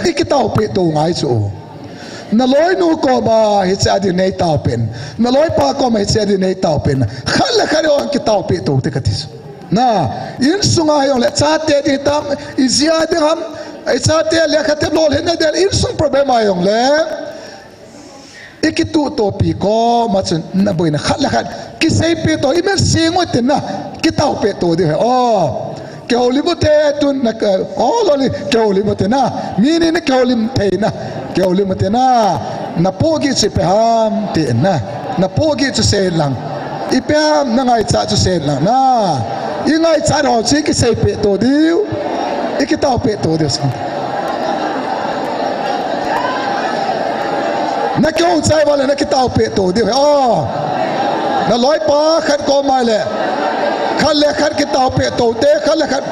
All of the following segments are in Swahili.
cái kitaopeh tu ngai chu na loi nu ko ba hi cha di nei tau pen na loi pa ko mai cha di nei tau pen khala khare on kitaopeh tu te katis na in sunga yo le cha te di tam izia de ham ai cha te le khate lol hen de in sung problem ayong le ikitu to pi ko ma chen na boina khala khat ki sei pe to imer singo te na kitaopeh to de o ke olimote tun na o loli ke olimote na mini ne ke olimte na ke olimote na pogi se pe ham te na pogi se se lang ipam na ngai cha se lang na ingai cha ro chi ki sei pe to diu ikitaopeh to de na ke on sai wala na kitaopeh to diu o na loi pa khat ko mai le khăn lẽ khăn kitaopeh tổ tế khăn lẽ khăn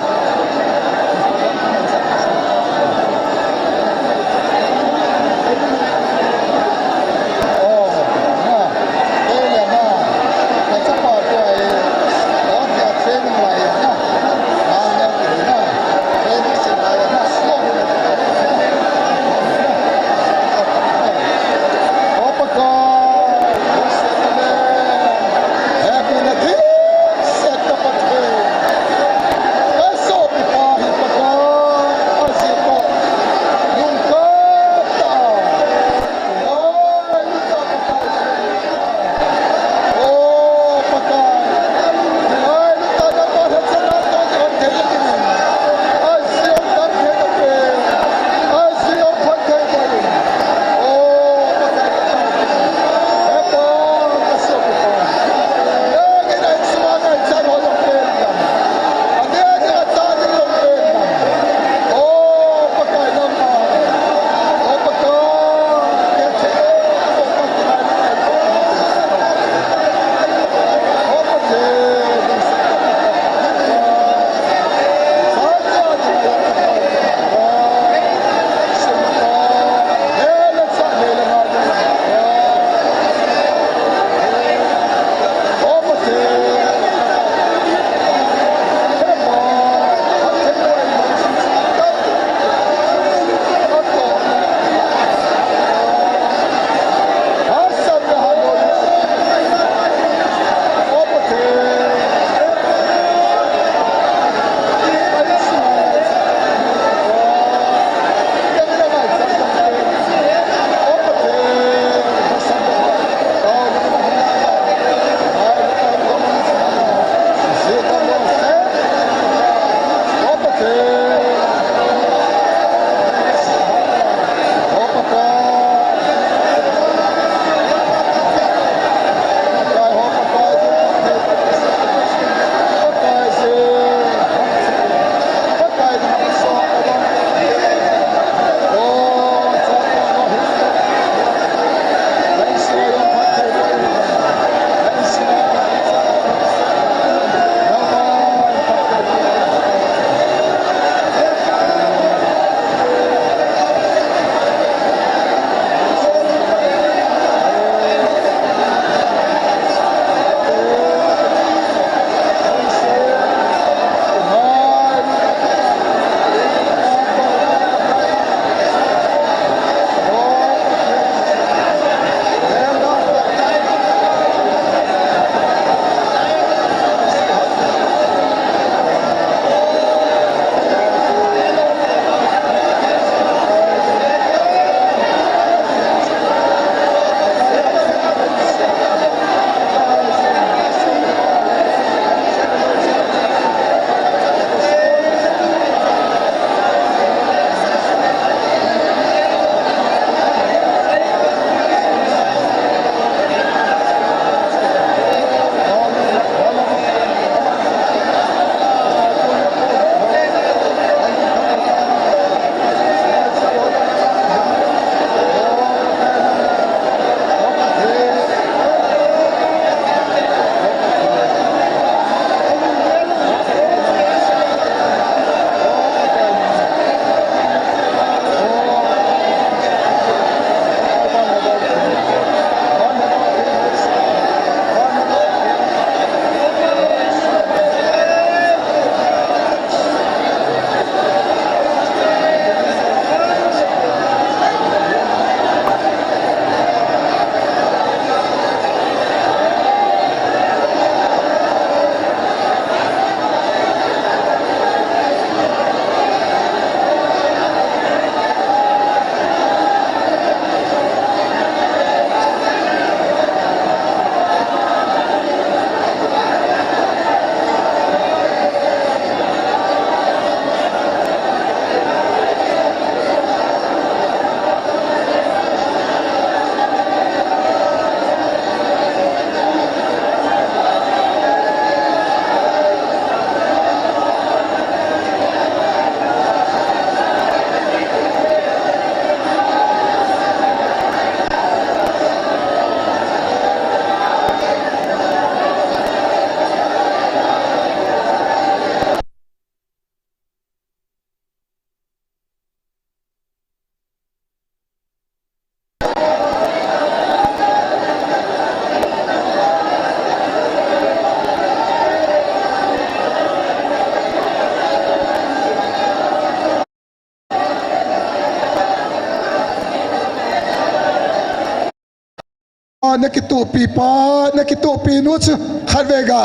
na kituh pi pa na kituh pi nu chu khat vega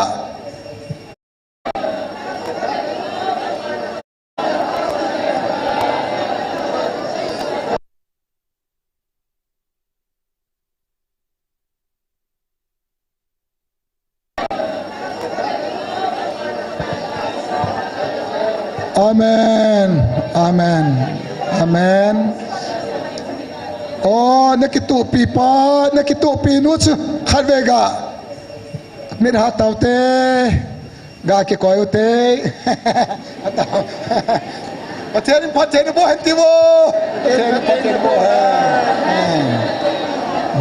Amen. Amen. Amen. Oh, na kituh pi pa na kituh pi nu chu khat vega mir ha tau te ga ke koi te pathen bo henti bo pathen bo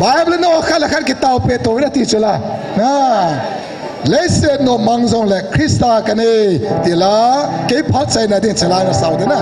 Bible no khala khan kitaopeh to ra ti chula na Lese no mangzong le Krista kane tila ke phat sai na din chala na sau de na